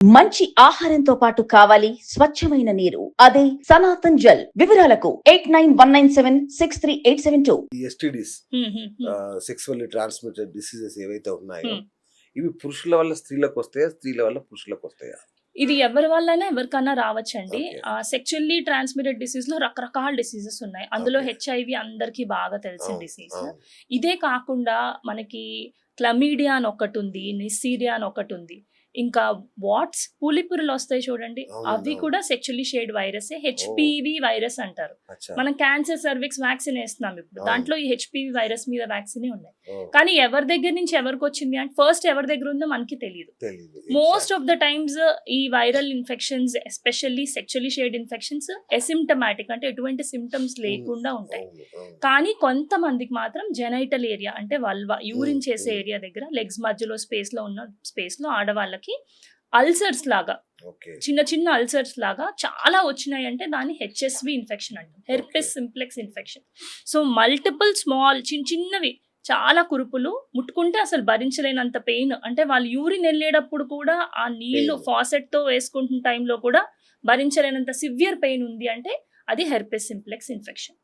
మంచి ఆహారంతో పాటు కావాలి స్వచ్ఛమైన నీరు. అదే సనాతన్ జల్. వివరాలకు 8919763872. ఈ ఎస్టీడీస్ సెక్సువల్లీ ట్రాన్స్మిటెడ్ డిసీజెస్ ఏవైతే ఉన్నాయో ఇవి పురుషుల వల్ల స్త్రీలకు వస్తాయా, స్త్రీల వల్ల పురుషులకు వస్తాయా? ఇది ఎవరి వల్లైనా ఎవరికన్నా రావచ్చండి. సెక్షువల్లీ ట్రాన్స్మిటెడ్ డిసీజ్ లో రకరకాల డిసీజెస్ ఉన్నాయి. అందులో హెచ్ఐవి అందరికీ బాగా తెలిసిన డిసీజ్. ఇదే కాకుండా మనకి క్లమీడియా అని ఒకటి ఉంది, నిస్సీరియా అని ఒకటి ఉంది, ఇంకా వాట్స్ పూలిపురులు వస్తాయి చూడండి, అవి కూడా sexually shade virus. HPV virus అంటారు. మనం క్యాన్సర్ సర్విక్స్ వ్యాక్సిన్ వేస్తున్నాం ఇప్పుడు, దాంట్లో ఈ హెచ్పివి వైరస్ మీద వ్యాక్సిన్ ఉన్నాయి. కానీ ఎవరి దగ్గర నుంచి ఎవరికి వచ్చింది అంటే ఫస్ట్ ఎవరి దగ్గర ఉందో మనకి తెలియదు. మోస్ట్ ఆఫ్ ద టైమ్స్ ఈ viral infections, especially sexually shade infections asymptomatic, అంటే ఎటువంటి సిమ్టమ్స్ లేకుండా ఉంటాయి. కానీ కొంతమందికి మాత్రం జెనైటల్ ఏరియా అంటే వల్వా, యూరిన్ చేసే ఏరియా దగ్గర, లెగ్స్ మధ్యలో స్పేస్ లో ఉన్న స్పేస్ లో ఆడవాళ్ళకి అల్సర్స్ లాగా, చిన్న చిన్న అల్సర్స్ లాగా చాలా వచ్చినాయి అంటే దాన్ని హెచ్ఎస్వి ఇన్ఫెక్షన్ అంటాం, herpes simplex infection. So multiple small చిన్నవి చాలా కురుపులు ముట్టుకుంటే అసలు భరించలేనంత పెయిన్, అంటే వాళ్ళు యూరిన్ వెళ్ళేటప్పుడు కూడా ఆ నీళ్లు ఫాసెట్ తో వేసుకుంటున్న టైంలో కూడా భరించలేనంత సివియర్ పెయిన్ ఉంది అంటే అది హెర్పెస్ సింప్లెక్స్ ఇన్ఫెక్షన్.